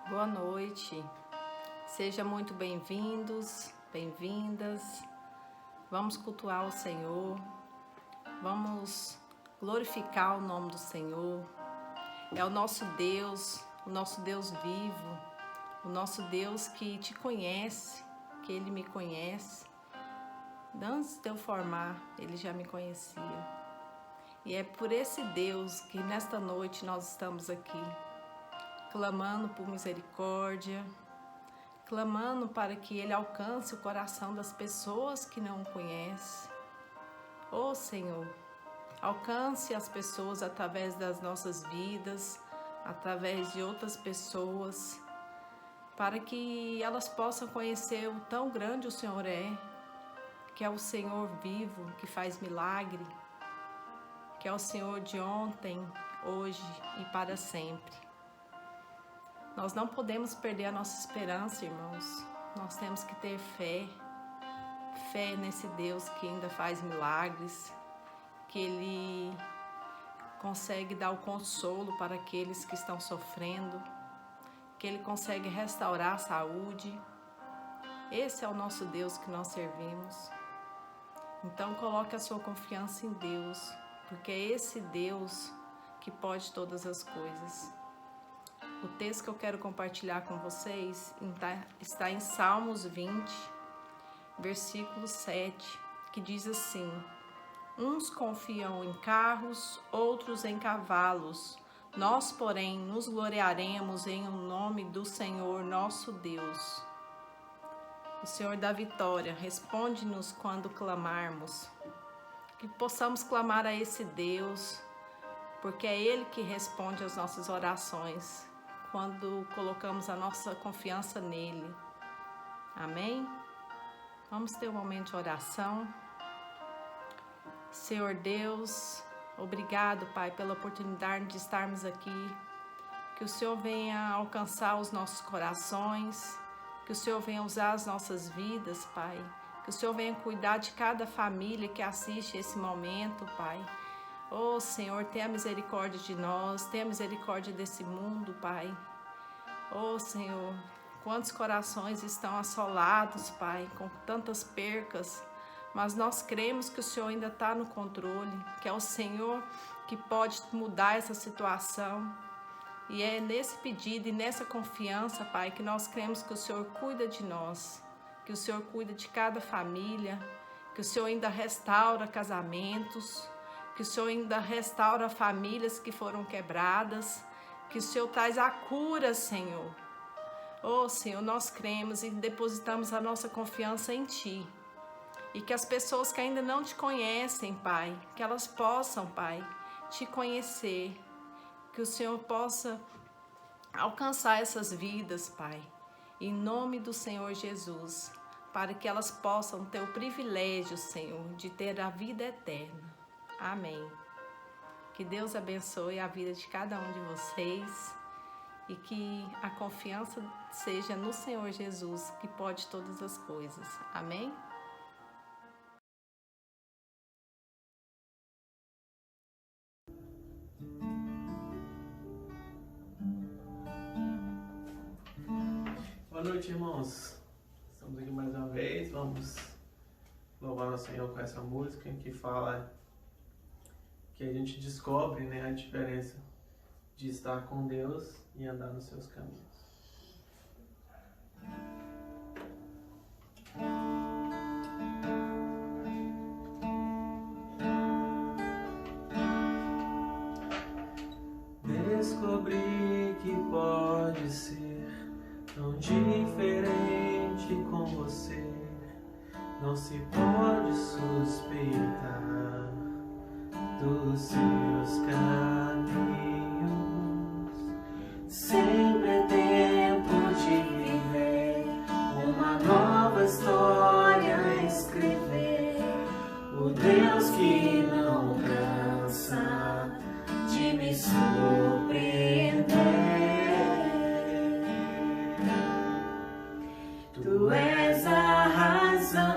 Boa noite, sejam muito bem-vindos, bem-vindas. Vamos cultuar o Senhor, vamos glorificar o nome do Senhor. É o nosso Deus vivo, o nosso Deus que te conhece, que Ele me conhece. Antes de eu formar, Ele já me conhecia. E é por esse Deus que nesta noite nós estamos aqui, clamando por misericórdia, clamando para que Ele alcance o coração das pessoas que não o conhecem. Ó Senhor, alcance as pessoas através das nossas vidas, através de outras pessoas, para que elas possam conhecer o tão grande o Senhor é, que é o Senhor vivo, que faz milagre, que é o Senhor de ontem, hoje e para sempre. Nós não podemos perder a nossa esperança, irmãos. Nós temos que ter fé nesse Deus que ainda faz milagres, que Ele consegue dar o consolo para aqueles que estão sofrendo, que Ele consegue restaurar a saúde. Esse é o nosso Deus que nós servimos. Então coloque a sua confiança em Deus, porque é esse Deus que pode todas as coisas. O texto que eu quero compartilhar com vocês está em Salmos 20, versículo 7, que diz assim: uns confiam em carros, outros em cavalos. Nós, porém, nos gloriaremos em o nome do Senhor nosso Deus. O Senhor da vitória, responde-nos quando clamarmos. Que possamos clamar a esse Deus, porque é Ele que responde às nossas orações, quando colocamos a nossa confiança nele. Amém? Vamos ter um momento de oração. Senhor Deus, obrigado, Pai, pela oportunidade de estarmos aqui. Que o Senhor venha alcançar os nossos corações, que o Senhor venha usar as nossas vidas, Pai. Que o Senhor venha cuidar de cada família que assiste esse momento, Pai. Oh, Senhor, tenha misericórdia de nós, tenha misericórdia desse mundo, Pai. Oh, Senhor, quantos corações estão assolados, Pai, com tantas percas, mas nós cremos que o Senhor ainda está no controle, que é o Senhor que pode mudar essa situação. E é nesse pedido e nessa confiança, Pai, que nós cremos que o Senhor cuida de nós, que o Senhor cuida de cada família, que o Senhor ainda restaura casamentos, que o Senhor ainda restaura famílias que foram quebradas, que o Senhor traz a cura, Senhor. Oh, Senhor, nós cremos e depositamos a nossa confiança em Ti. E que as pessoas que ainda não Te conhecem, Pai, que elas possam, Pai, Te conhecer. Que o Senhor possa alcançar essas vidas, Pai, em nome do Senhor Jesus, para que elas possam ter o privilégio, Senhor, de ter a vida eterna. Amém. Que Deus abençoe a vida de cada um de vocês e que a confiança seja no Senhor Jesus, que pode todas as coisas. Amém? Boa noite, irmãos. Estamos aqui mais uma vez. Vamos louvar o Senhor com essa música que fala que a gente descobre, né, a diferença de estar com Deus e andar nos seus caminhos. Descobri que pode ser tão diferente com você. Não se pode suspeitar dos seus caminhos. Sempre é tempo de viver uma nova história a escrever. O Deus que não cansa de me surpreender. Tu és a razão.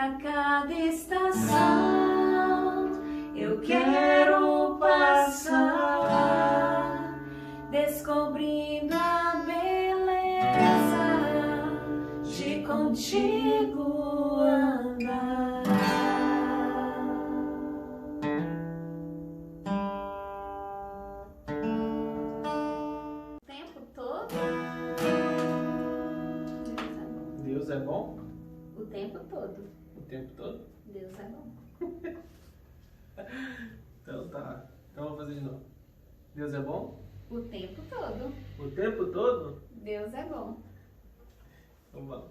a cada estação eu quero passar, descobrindo a beleza de contigo andar. O tempo todo? Deus é bom? O tempo todo. O tempo todo? Deus é bom. Então tá. Então vou fazer de novo. Deus é bom? O tempo todo. O tempo todo? Deus é bom. Então vamos.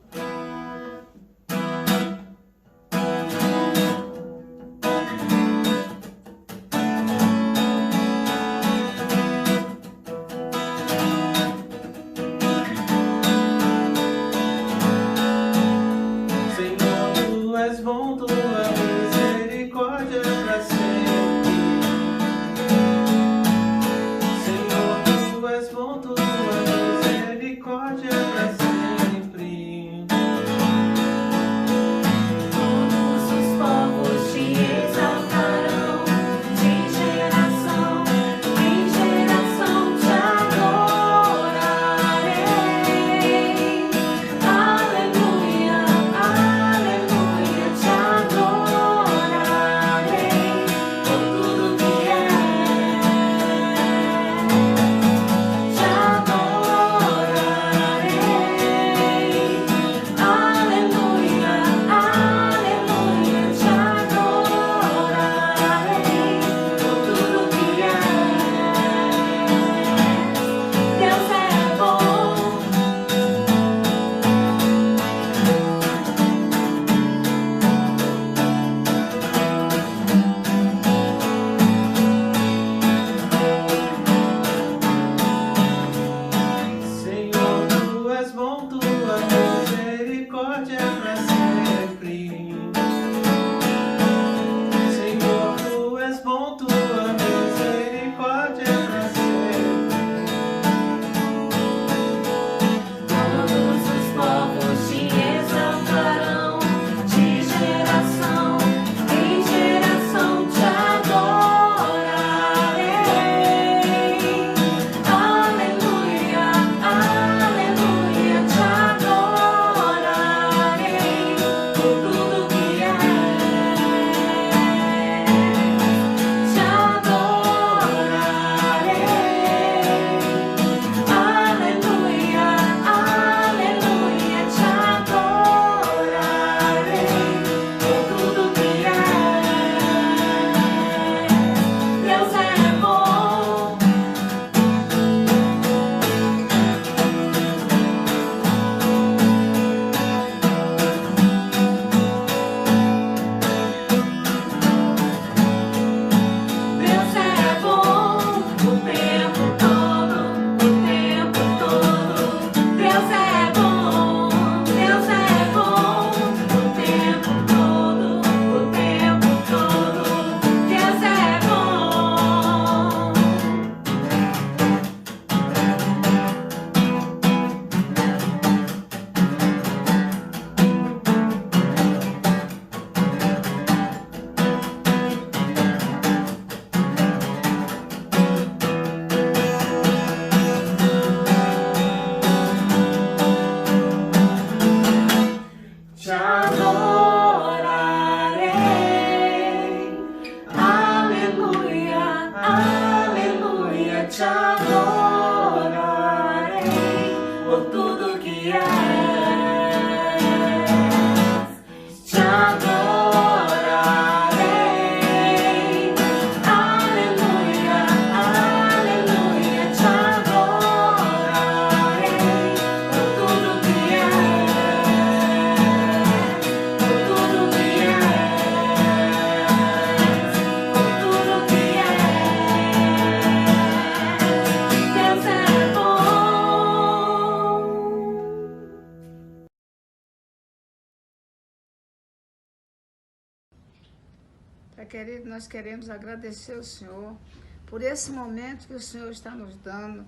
Pai querido, nós queremos agradecer ao Senhor por esse momento que o Senhor está nos dando,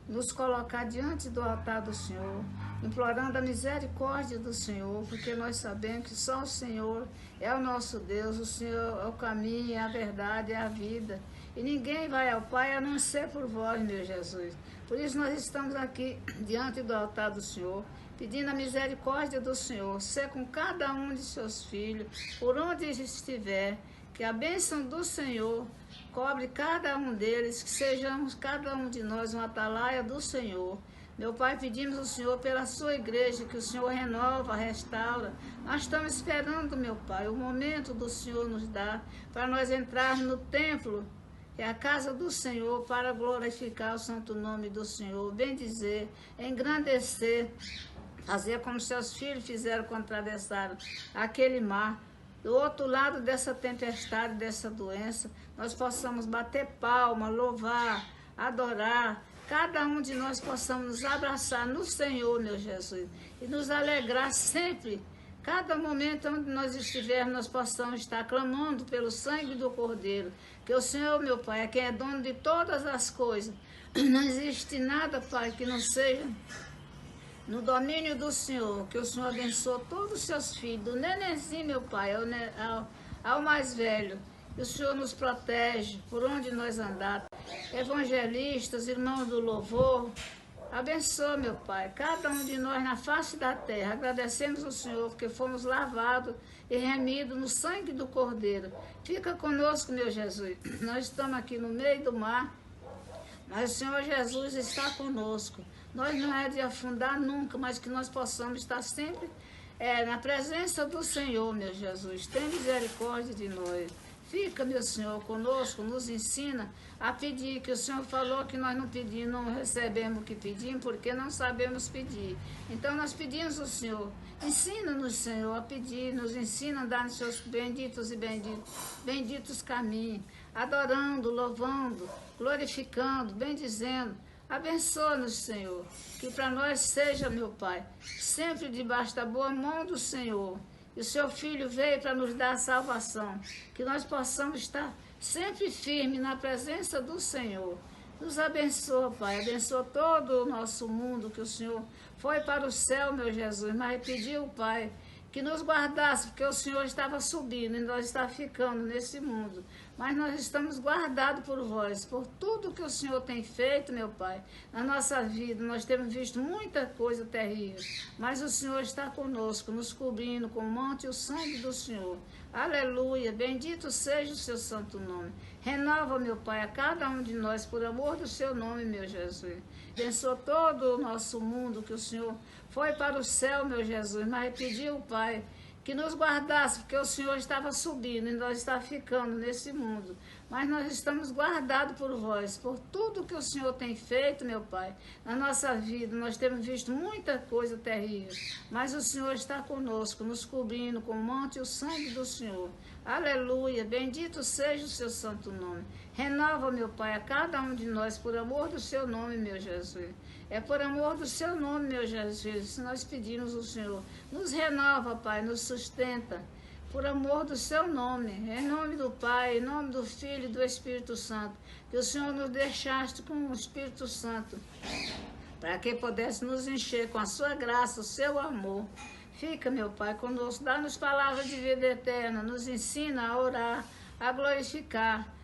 nos colocar diante do altar do Senhor, implorando a misericórdia do Senhor, porque nós sabemos que só o Senhor é o nosso Deus, o Senhor é o caminho, é a verdade, é a vida. E ninguém vai ao Pai a não ser por vós, meu Jesus. Por isso nós estamos aqui diante do altar do Senhor, pedindo a misericórdia do Senhor, ser com cada um de seus filhos, por onde estiver, que a bênção do Senhor cobre cada um deles, que sejamos cada um de nós uma atalaia do Senhor. Meu Pai, pedimos ao Senhor pela sua igreja, que o Senhor renova, restaura. Nós estamos esperando, meu Pai, o momento do Senhor nos dar, para nós entrarmos no templo, que é a casa do Senhor, para glorificar o santo nome do Senhor, bendizer, engrandecer, fazer como seus filhos fizeram quando atravessaram aquele mar. Do outro lado dessa tempestade, dessa doença, nós possamos bater palma, louvar, adorar, cada um de nós possamos nos abraçar no Senhor, meu Jesus, e nos alegrar sempre. Cada momento onde nós estivermos, nós possamos estar clamando pelo sangue do Cordeiro, que o Senhor, meu Pai, é quem é dono de todas as coisas. Não existe nada, Pai, que não seja no domínio do Senhor, que o Senhor abençoe todos os seus filhos, do nenenzinho, meu Pai, ao mais velho. Que o Senhor nos protege por onde nós andarmos. Evangelistas, irmãos do louvor, abençoe, meu Pai, cada um de nós na face da terra. Agradecemos ao Senhor porque fomos lavados e remidos no sangue do Cordeiro. Fica conosco, meu Jesus. Nós estamos aqui no meio do mar, mas o Senhor Jesus está conosco. Nós não é de afundar nunca, mas que nós possamos estar sempre na presença do Senhor, meu Jesus. Tem misericórdia de nós. Fica, meu Senhor, conosco, nos ensina a pedir, que o Senhor falou que nós não pedimos, não recebemos o que pedimos, porque não sabemos pedir. Então nós pedimos ao Senhor, ensina-nos, Senhor, a pedir, nos ensina a andar nos seus benditos e benditos caminhos, adorando, louvando, glorificando, bendizendo. Abençoa-nos, Senhor, que para nós seja, meu Pai, sempre debaixo da boa mão do Senhor. E o seu Filho veio para nos dar a salvação, que nós possamos estar sempre firmes na presença do Senhor. Nos abençoa, Pai, abençoa todo o nosso mundo, que o Senhor foi para o céu, meu Jesus, mas pediu, Pai, que nos guardasse, porque o Senhor estava subindo e nós estávamos ficando nesse mundo. Mas nós estamos guardados por vós, por tudo que o Senhor tem feito, meu Pai, na nossa vida. Nós temos visto muita coisa terrível, mas o Senhor está conosco, nos cobrindo com o manto e o sangue do Senhor. Aleluia, bendito seja o seu santo nome. Renova, meu Pai, a cada um de nós, por amor do seu nome, meu Jesus. Abençoa todo o nosso mundo, que o Senhor foi para o céu, meu Jesus, mas pediu, Pai, que nos guardasse, porque o Senhor estava subindo e nós estávamos ficando nesse mundo. Mas nós estamos guardados por vós, por tudo que o Senhor tem feito, meu Pai, na nossa vida. Nós temos visto muita coisa terrível, mas o Senhor está conosco, nos cobrindo com o manto e o sangue do Senhor. Aleluia, bendito seja o seu santo nome. Renova, meu Pai, a cada um de nós, por amor do seu nome, meu Jesus. É por amor do seu nome, meu Jesus, se nós pedimos ao Senhor. Nos renova, Pai, nos sustenta, por amor do seu nome. Em nome do Pai, em nome do Filho e do Espírito Santo, que o Senhor nos deixaste com o Espírito Santo, para que pudesse nos encher com a sua graça, o seu amor. Fica, meu Pai, conosco, dá-nos palavras de vida eterna, nos ensina a orar, a glorificar,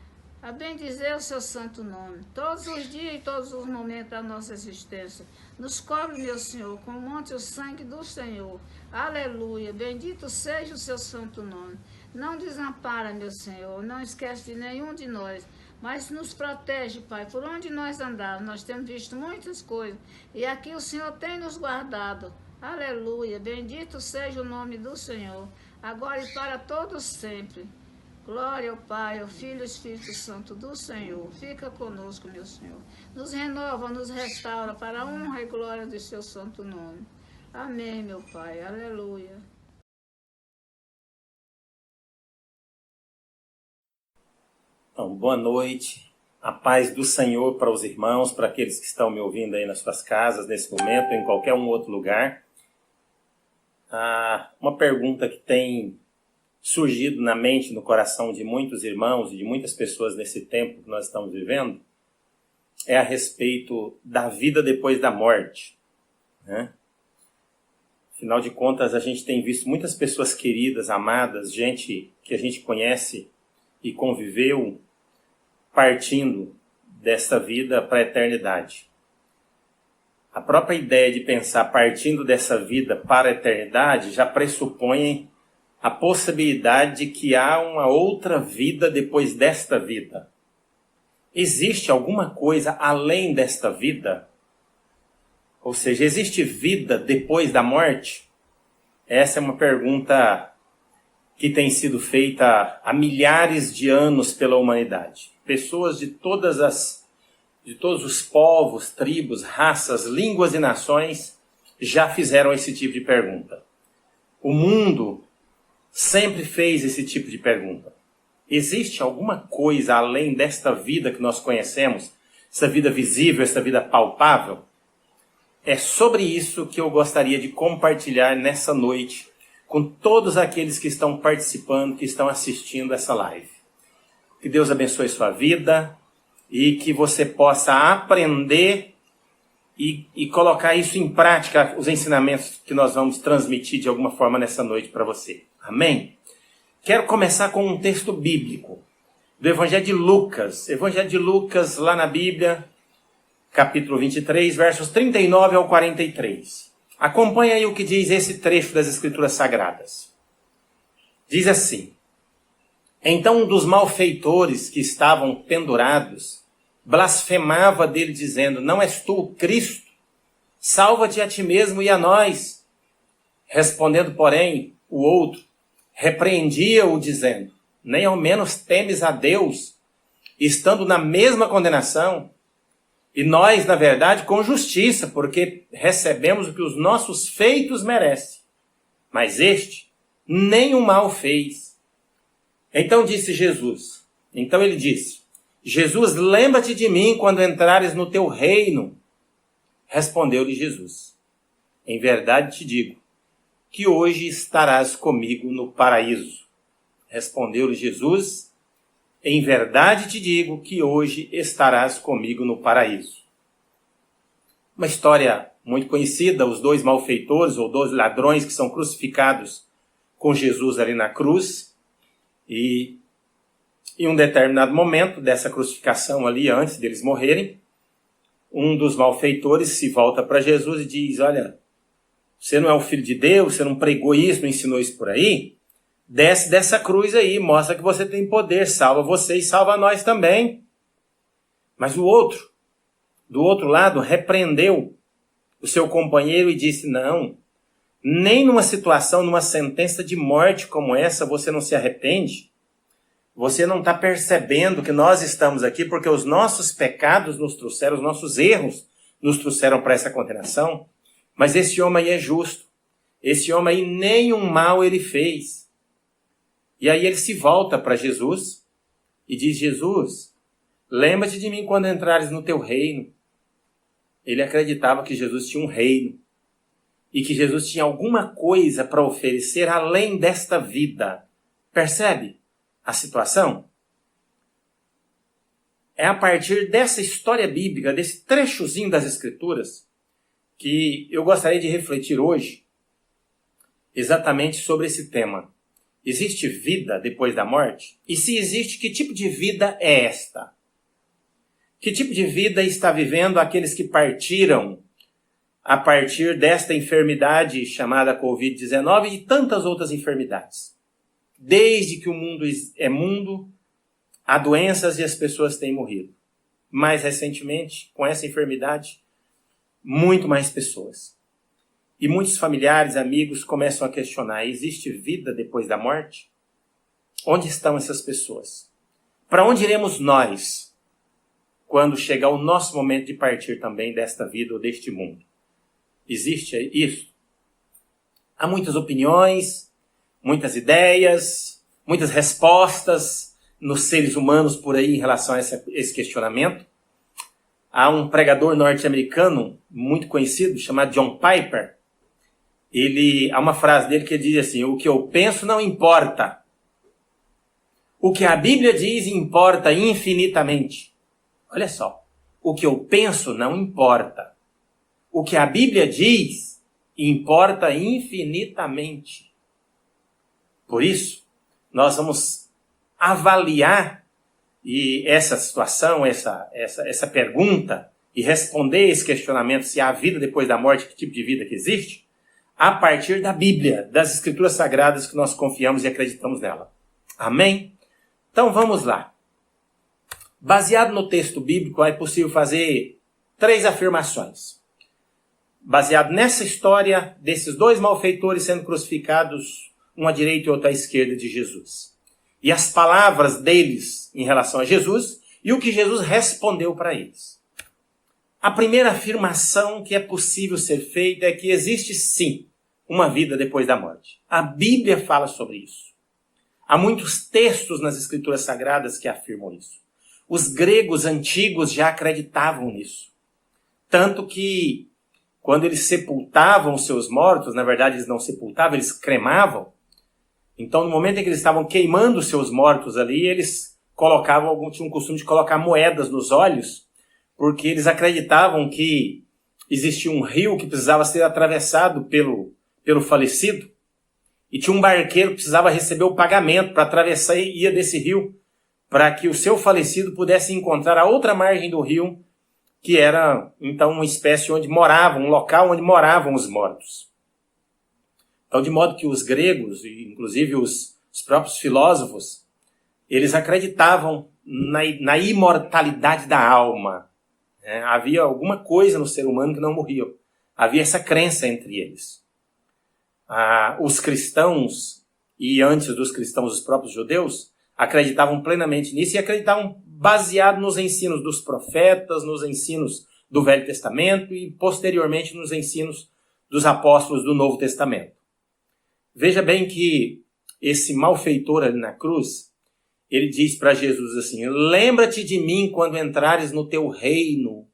a bendizer o seu santo nome, todos os dias e todos os momentos da nossa existência. Nos cobre, meu Senhor, com o manto e o sangue do Senhor. Aleluia, bendito seja o seu santo nome. Não desampara, meu Senhor, não esquece de nenhum de nós, mas nos protege, Pai, por onde nós andamos. Nós temos visto muitas coisas, e aqui o Senhor tem nos guardado. Aleluia, bendito seja o nome do Senhor, agora e para todos sempre. Glória ao Pai, ao Filho e ao Espírito Santo do Senhor. Fica conosco, meu Senhor. Nos renova, nos restaura para a honra e glória do seu santo nome. Amém, meu Pai. Aleluia. Então, boa noite. A paz do Senhor para os irmãos, para aqueles que estão me ouvindo aí nas suas casas, nesse momento, ou em qualquer um outro lugar. Uma pergunta que tem surgido na mente, no coração de muitos irmãos e de muitas pessoas nesse tempo que nós estamos vivendo. é a respeito da vida depois da morte, né? Afinal de contas, a gente tem visto muitas pessoas queridas, amadas, gente que a gente conhece e conviveu, partindo dessa vida para a eternidade. A própria ideia de pensar partindo dessa vida para a eternidade já pressupõe a possibilidade de que há uma outra vida depois desta vida. Existe alguma coisa além desta vida? Ou seja, existe vida depois da morte? Essa é uma pergunta que tem sido feita há milhares de anos pela humanidade. Pessoas de todos os povos, tribos, raças, línguas e nações já fizeram esse tipo de pergunta. O mundo sempre fez esse tipo de pergunta. Existe alguma coisa além desta vida que nós conhecemos? Essa vida visível, essa vida palpável? É sobre isso que eu gostaria de compartilhar nessa noite com todos aqueles que estão participando, que estão assistindo essa live. Que Deus abençoe sua vida e que você possa aprender e colocar isso em prática, os ensinamentos que nós vamos transmitir de alguma forma nessa noite para você. Amém? Quero começar com um texto bíblico do Evangelho de Lucas. Evangelho de Lucas, lá na Bíblia, capítulo 23, versos 39 ao 43. Acompanhe aí o que diz esse trecho das Escrituras Sagradas. Diz assim: Então um dos malfeitores que estavam pendurados blasfemava dele, dizendo: Não és tu o Cristo? Salva-te a ti mesmo e a nós. Respondendo, porém, o outro repreendia-o, dizendo: Nem ao menos temes a Deus, estando na mesma condenação? E nós, na verdade, com justiça, porque recebemos o que os nossos feitos merecem. Mas este nenhum mal fez. Então ele disse: Jesus, lembra-te de mim quando entrares no teu reino. Respondeu-lhe Jesus: Em verdade te digo, que hoje estarás comigo no paraíso. Respondeu-lhe Jesus: Em verdade te digo que hoje estarás comigo no paraíso. Uma história muito conhecida, os dois malfeitores ou 12 ladrões que são crucificados com Jesus ali na cruz. E em um determinado momento dessa crucificação ali, antes deles morrerem, um dos malfeitores se volta para Jesus e diz: Olha, você não é o Filho de Deus, você não pregou isso, não ensinou isso por aí? Desce dessa cruz aí, mostra que você tem poder, salva você e salva nós também. Mas o outro, do outro lado, repreendeu o seu companheiro e disse: Não, nem numa situação, numa sentença de morte como essa, você não se arrepende? Você não está percebendo que nós estamos aqui porque os nossos pecados nos trouxeram, os nossos erros nos trouxeram para essa condenação? Mas esse homem aí é justo. Esse homem aí nenhum mal ele fez. E aí ele se volta para Jesus e diz: Jesus, lembra-te de mim quando entrares no teu reino. Ele acreditava que Jesus tinha um reino e que Jesus tinha alguma coisa para oferecer além desta vida. Percebe a situação? É a partir dessa história bíblica, desse trechozinho das Escrituras, que eu gostaria de refletir hoje exatamente sobre esse tema. Existe vida depois da morte? E se existe, que tipo de vida é esta? Que tipo de vida está vivendo aqueles que partiram a partir desta enfermidade chamada Covid-19 e de tantas outras enfermidades? Desde que o mundo é mundo, há doenças e as pessoas têm morrido. Mais recentemente, com essa enfermidade, muito mais pessoas. E muitos familiares, amigos começam a questionar: existe vida depois da morte? Onde estão essas pessoas? Para onde iremos nós quando chegar o nosso momento de partir também desta vida ou deste mundo? Existe isso? Há muitas opiniões, muitas ideias, muitas respostas nos seres humanos por aí em relação a esse questionamento. Há um pregador norte-americano muito conhecido chamado John Piper. Há uma frase dele que diz assim: o que eu penso não importa. O que a Bíblia diz importa infinitamente. Olha só, O que eu penso não importa. O que a Bíblia diz importa infinitamente. Por isso, nós vamos avaliar essa situação, essa pergunta, e responder esse questionamento se há vida depois da morte, que tipo de vida que existe, a partir da Bíblia, das Escrituras Sagradas que nós confiamos e acreditamos nela. Amém? Então vamos lá. Baseado no texto bíblico, é possível fazer 3 afirmações. Baseado nessa história desses 2 malfeitores sendo crucificados, um à direita e outro à esquerda de Jesus. E as palavras deles em relação a Jesus e o que Jesus respondeu para eles. A primeira afirmação que é possível ser feita é que existe sim uma vida depois da morte. A Bíblia fala sobre isso. Há muitos textos nas Escrituras Sagradas que afirmam isso. Os gregos antigos já acreditavam nisso. Tanto que, quando eles sepultavam os seus mortos, na verdade eles não sepultavam, eles cremavam. Então, no momento em que eles estavam queimando os seus mortos ali, eles tinham o costume de colocar moedas nos olhos, porque eles acreditavam que existia um rio que precisava ser atravessado pelo falecido, e tinha um barqueiro que precisava receber o pagamento para atravessar e ia desse rio, para que o seu falecido pudesse encontrar a outra margem do rio, que era, então, uma espécie onde moravam, um local onde moravam os mortos. Então, de modo que os gregos, e inclusive os próprios filósofos, eles acreditavam na imortalidade da alma. Havia alguma coisa no ser humano que não morria. Havia essa crença entre eles. Os cristãos, e antes dos cristãos, os próprios judeus, acreditavam plenamente nisso e acreditavam baseado nos ensinos dos profetas, nos ensinos do Velho Testamento e, posteriormente, nos ensinos dos apóstolos do Novo Testamento. Veja bem que esse malfeitor ali na cruz, ele diz para Jesus assim: lembra-te de mim quando entrares no teu reino.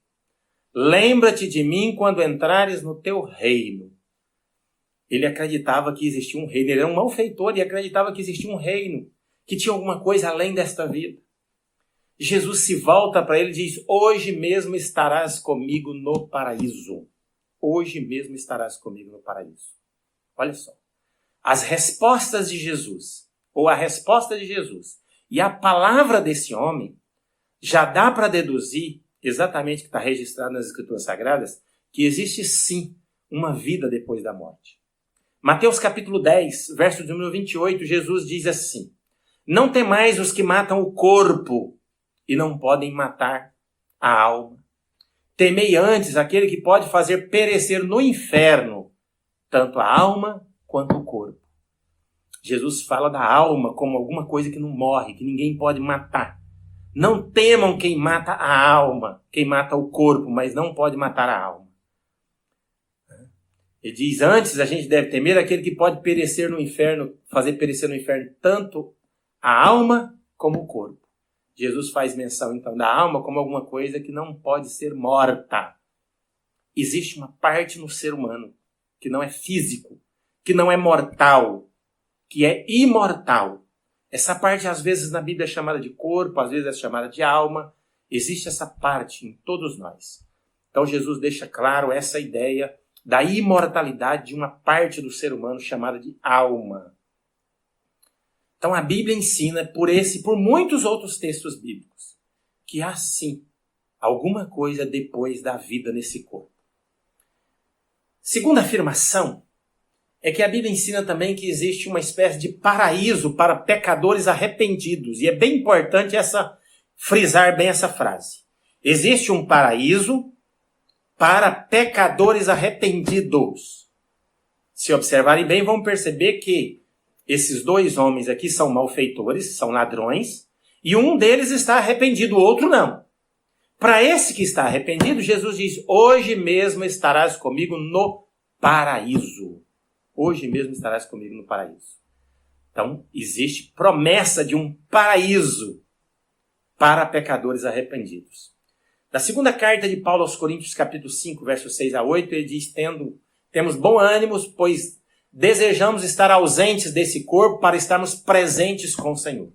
Lembra-te de mim quando entrares no teu reino. Ele acreditava que existia um reino. Ele era um malfeitor e acreditava que existia um reino, que tinha alguma coisa além desta vida. Jesus se volta para ele e diz: hoje mesmo estarás comigo no paraíso. Hoje mesmo estarás comigo no paraíso. Olha só. As respostas de Jesus, ou a resposta de Jesus, e a palavra desse homem, já dá para deduzir, exatamente o que está registrado nas Escrituras Sagradas, que existe sim uma vida depois da morte. Mateus capítulo 10, verso de número 28, Jesus diz assim: não temais os que matam o corpo e não podem matar a alma. Temei antes aquele que pode fazer perecer no inferno tanto a alma quanto o corpo. Jesus fala da alma como alguma coisa que não morre, que ninguém pode matar. Não temam quem mata a alma, quem mata o corpo, mas não pode matar a alma. Ele diz, antes a gente deve temer aquele que pode perecer no inferno, fazer perecer no inferno tanto a alma como o corpo. Jesus faz menção então da alma como alguma coisa que não pode ser morta. Existe uma parte no ser humano que não é físico, que não é mortal, que é imortal. Essa parte às vezes na Bíblia é chamada de corpo, às vezes é chamada de alma. Existe essa parte em todos nós. Então Jesus deixa claro essa ideia da imortalidade de uma parte do ser humano chamada de alma. Então a Bíblia ensina por esse e por muitos outros textos bíblicos que há sim alguma coisa depois da vida nesse corpo. Segunda afirmação é que a Bíblia ensina também que existe uma espécie de paraíso para pecadores arrependidos. E é bem importante frisar bem essa frase. Existe um paraíso para pecadores arrependidos. Se observarem bem, vão perceber que esses dois homens aqui são malfeitores, são ladrões, e um deles está arrependido, o outro não. Para esse que está arrependido, Jesus diz, hoje mesmo estarás comigo no paraíso. Hoje mesmo estarás comigo no paraíso. Então, existe promessa de um paraíso para pecadores arrependidos. Na segunda carta de Paulo aos Coríntios, capítulo 5, versos 6 a 8, ele diz, temos bom ânimo, pois desejamos estar ausentes desse corpo para estarmos presentes com o Senhor.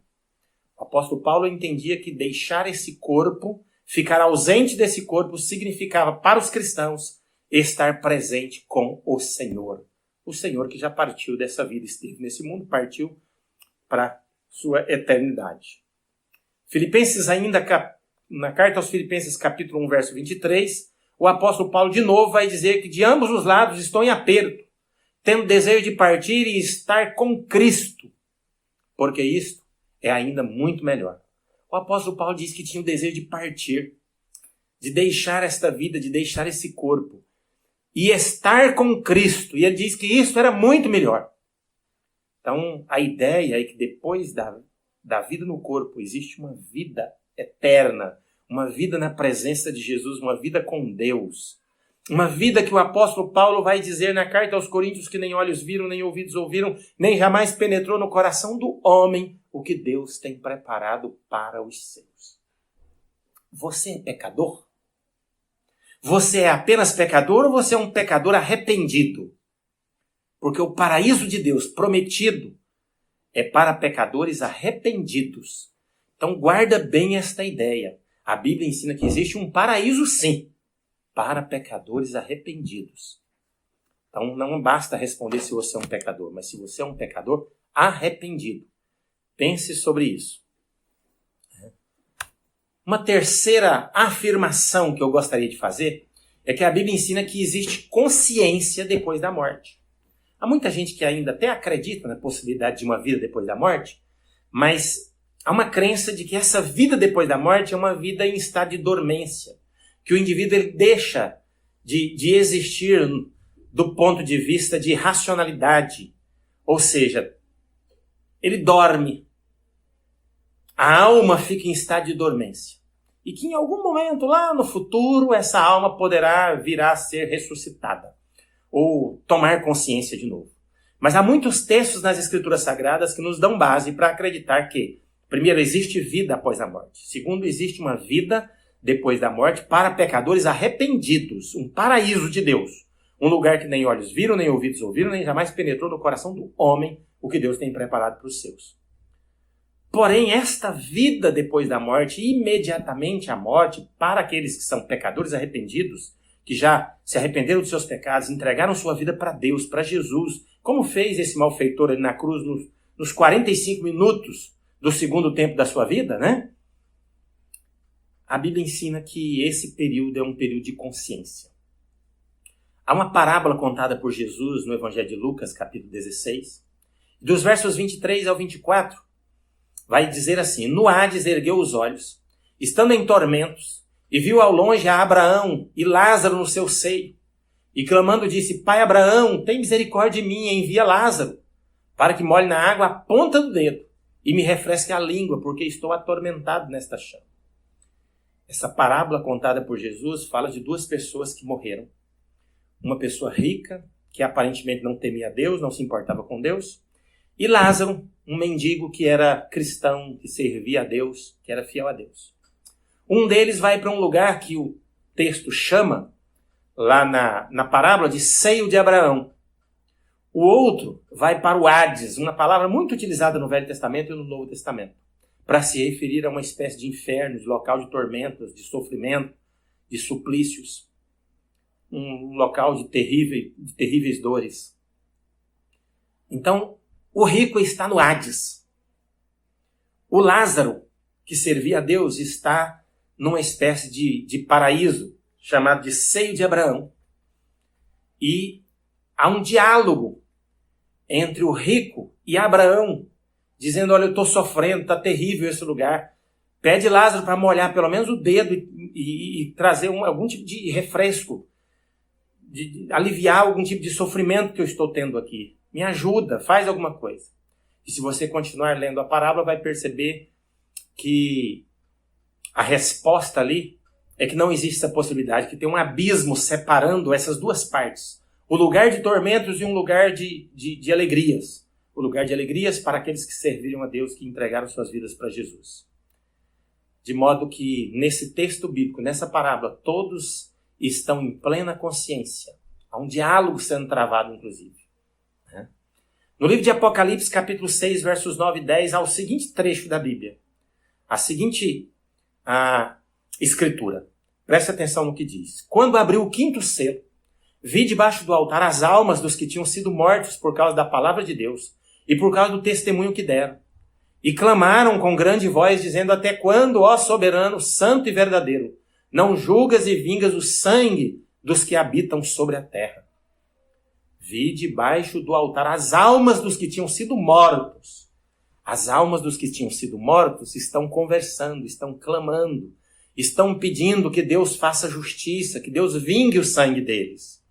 O apóstolo Paulo entendia que deixar esse corpo ficar ausente desse corpo significava para os cristãos estar presente com o Senhor. O Senhor que já partiu dessa vida, esteve nesse mundo, partiu para sua eternidade. Filipenses ainda, na carta aos Filipenses capítulo 1, verso 23, o apóstolo Paulo de novo vai dizer que de ambos os lados estou em aperto, tendo desejo de partir e estar com Cristo, porque isto é ainda muito melhor. O apóstolo Paulo diz que tinha o desejo de partir, de deixar esta vida, de deixar esse corpo e estar com Cristo. E ele diz que isso era muito melhor. Então, a ideia é que depois da vida no corpo existe uma vida eterna, uma vida na presença de Jesus, uma vida com Deus. Uma vida que o apóstolo Paulo vai dizer na carta aos Coríntios que nem olhos viram, nem ouvidos ouviram, nem jamais penetrou no coração do homem o que Deus tem preparado para os seus. Você é pecador? Você é apenas pecador ou você é um pecador arrependido? Porque o paraíso de Deus prometido é para pecadores arrependidos. Então guarda bem esta ideia. A Bíblia ensina que existe um paraíso sim, para pecadores arrependidos. Então não basta responder se você é um pecador, mas se você é um pecador arrependido. Pense sobre isso. Uma terceira afirmação que eu gostaria de fazer é que a Bíblia ensina que existe consciência depois da morte. Há muita gente que ainda até acredita na possibilidade de uma vida depois da morte, mas há uma crença de que essa vida depois da morte é uma vida em estado de dormência, que o indivíduo ele deixa de existir do ponto de vista de racionalidade, ou seja, ele dorme. A alma fica em estado de dormência. E que em algum momento lá no futuro essa alma poderá vir a ser ressuscitada. Ou tomar consciência de novo. Mas há muitos textos nas Escrituras Sagradas que nos dão base para acreditar que, primeiro, existe vida após a morte. Segundo, existe uma vida depois da morte para pecadores arrependidos. Um paraíso de Deus. Um lugar que nem olhos viram, nem ouvidos ouviram, nem jamais penetrou no coração do homem o que Deus tem preparado para os seus. Porém, esta vida depois da morte, imediatamente a morte, para aqueles que são pecadores arrependidos, que já se arrependeram dos seus pecados, entregaram sua vida para Deus, para Jesus, como fez esse malfeitor ali na cruz nos 45 minutos do segundo tempo da sua vida, né? A Bíblia ensina que esse período é um período de consciência. Há uma parábola contada por Jesus no Evangelho de Lucas, capítulo 16, dos versos 23 ao 24, vai dizer assim: no Hades ergueu os olhos, estando em tormentos, e viu ao longe a Abraão e Lázaro no seu seio. E clamando disse: Pai Abraão, tem misericórdia de mim e envia Lázaro, para que molhe na água a ponta do dedo e me refresque a língua, porque estou atormentado nesta chama. Essa parábola contada por Jesus fala de duas pessoas que morreram. Uma pessoa rica, que aparentemente não temia a Deus, não se importava com Deus, e Lázaro, um mendigo que era cristão, que servia a Deus, que era fiel a Deus. Um deles vai para um lugar que o texto chama, lá na parábola, de seio de Abraão. O outro vai para o Hades, uma palavra muito utilizada no Velho Testamento e no Novo Testamento, para se referir a uma espécie de inferno, de local de tormentas, de sofrimento, de suplícios, um local de terríveis dores. Então, o rico está no Hades. O Lázaro, que servia a Deus, está numa espécie de paraíso, chamado de seio de Abraão. E há um diálogo entre o rico e Abraão, dizendo: olha, eu estou sofrendo, está terrível esse lugar. Pede Lázaro para molhar pelo menos o dedo e trazer algum tipo de refresco, de aliviar algum tipo de sofrimento que eu estou tendo aqui. Me ajuda, faz alguma coisa. E se você continuar lendo a parábola, vai perceber que a resposta ali é que não existe essa possibilidade, que tem um abismo separando essas duas partes. O lugar de tormentos e um lugar de alegrias. O lugar de alegrias para aqueles que serviram a Deus, que entregaram suas vidas para Jesus. De modo que, nesse texto bíblico, nessa parábola, todos estão em plena consciência. Há um diálogo sendo travado, inclusive. No livro de Apocalipse, capítulo 6, versos 9 e 10, há o seguinte trecho da Bíblia. A seguinte Escritura. Preste atenção no que diz. Quando abriu o quinto selo, vi debaixo do altar as almas dos que tinham sido mortos por causa da palavra de Deus e por causa do testemunho que deram. E clamaram com grande voz, dizendo: até quando, ó soberano, santo e verdadeiro, não julgas e vingas o sangue dos que habitam sobre a terra? Vi debaixo do altar as almas dos que tinham sido mortos. As almas dos que tinham sido mortos estão conversando, estão clamando, estão pedindo que Deus faça justiça, que Deus vingue o sangue deles.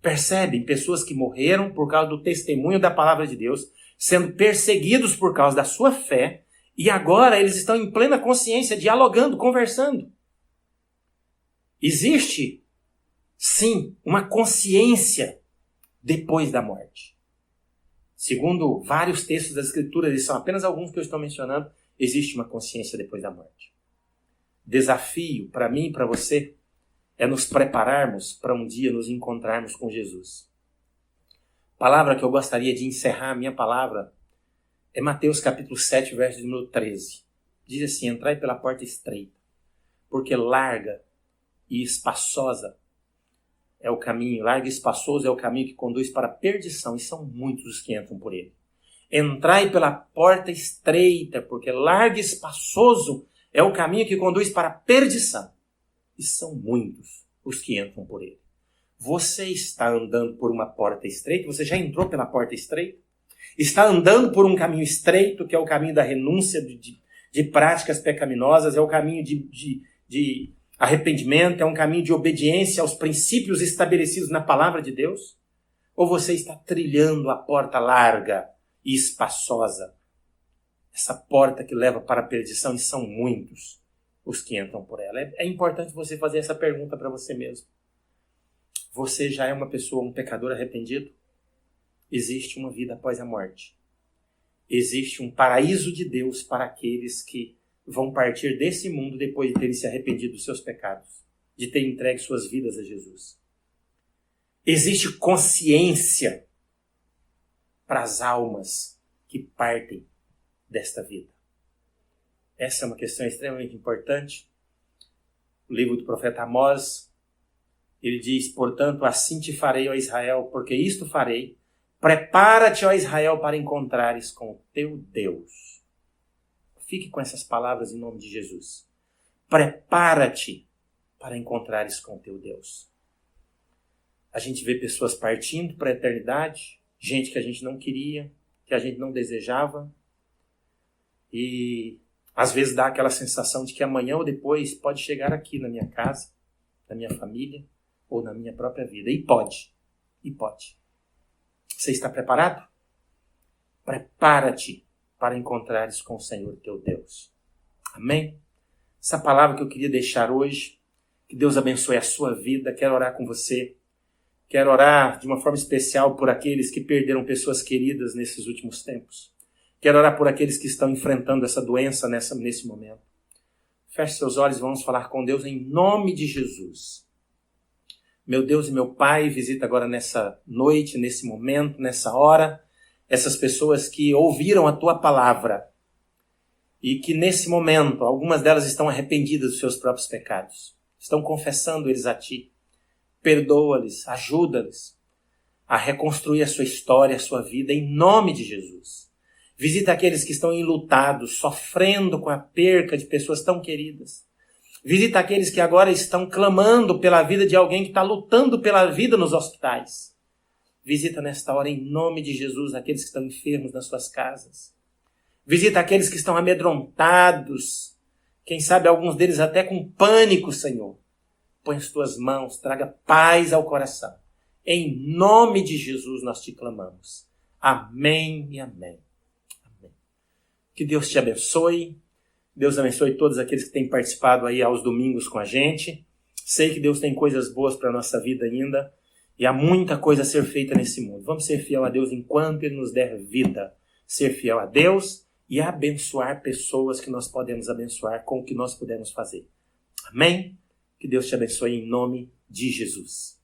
Percebem? Pessoas que morreram por causa do testemunho da palavra de Deus, sendo perseguidos por causa da sua fé, e agora eles estão em plena consciência, dialogando, conversando. Existe, sim, uma consciência depois da morte. Segundo vários textos das Escrituras, e são apenas alguns que eu estou mencionando, existe uma consciência depois da morte. Desafio para mim e para você é nos prepararmos para um dia nos encontrarmos com Jesus. Palavra que eu gostaria de encerrar a minha palavra é Mateus capítulo 7, verso número 13. Diz assim: entrai pela porta estreita, porque larga e espaçosa é o caminho, largo e espaçoso é o caminho que conduz para a perdição, e são muitos os que entram por ele. Entrai pela porta estreita, porque largo e espaçoso é o caminho que conduz para a perdição, e são muitos os que entram por ele. Você está andando por uma porta estreita? Você já entrou pela porta estreita? Está andando por um caminho estreito, que é o caminho da renúncia de práticas pecaminosas, é o caminho de arrependimento, é um caminho de obediência aos princípios estabelecidos na palavra de Deus? Ou você está trilhando a porta larga e espaçosa? Essa porta que leva para a perdição, e são muitos os que entram por ela. É importante você fazer essa pergunta para você mesmo. Você já é uma pessoa, um pecador arrependido? Existe uma vida após a morte. Existe um paraíso de Deus para aqueles que vão partir desse mundo depois de terem se arrependido dos seus pecados, de terem entregue suas vidas a Jesus. Existe consciência para as almas que partem desta vida. Essa é uma questão extremamente importante. O livro do profeta Amós, ele diz: portanto, assim te farei, ó Israel, porque isto farei. Prepara-te, ó Israel, para encontrares com o teu Deus. Fique com essas palavras em nome de Jesus. Prepara-te para encontrares com o teu Deus. A gente vê pessoas partindo para a eternidade, gente que a gente não queria, que a gente não desejava, e às vezes dá aquela sensação de que amanhã ou depois pode chegar aqui na minha casa, na minha família ou na minha própria vida. E pode. Você está preparado? Prepara-te para encontrares com o Senhor teu Deus. Amém? Essa palavra que eu queria deixar hoje, que Deus abençoe a sua vida. Quero orar com você. Quero orar de uma forma especial por aqueles que perderam pessoas queridas nesses últimos tempos. Quero orar por aqueles que estão enfrentando essa doença nesse momento. Feche seus olhos e vamos falar com Deus em nome de Jesus. Meu Deus e meu Pai, visita agora nessa noite, nesse momento, nessa hora, essas pessoas que ouviram a Tua palavra e que nesse momento, algumas delas estão arrependidas dos seus próprios pecados. Estão confessando eles a Ti. Perdoa-lhes, ajuda-lhes a reconstruir a sua história, a sua vida, em nome de Jesus. Visita aqueles que estão enlutados, sofrendo com a perca de pessoas tão queridas. Visita aqueles que agora estão clamando pela vida de alguém que está lutando pela vida nos hospitais. Visita nesta hora, em nome de Jesus, aqueles que estão enfermos nas suas casas. Visita aqueles que estão amedrontados. Quem sabe alguns deles até com pânico, Senhor. Põe as tuas mãos, traga paz ao coração. Em nome de Jesus nós te clamamos. Amém e amém. Amém. Que Deus te abençoe. Deus abençoe todos aqueles que têm participado aí aos domingos com a gente. Sei que Deus tem coisas boas para a nossa vida ainda. E há muita coisa a ser feita nesse mundo. Vamos ser fiel a Deus enquanto Ele nos der vida. Ser fiel a Deus e abençoar pessoas que nós podemos abençoar com o que nós podemos fazer. Amém? Que Deus te abençoe em nome de Jesus.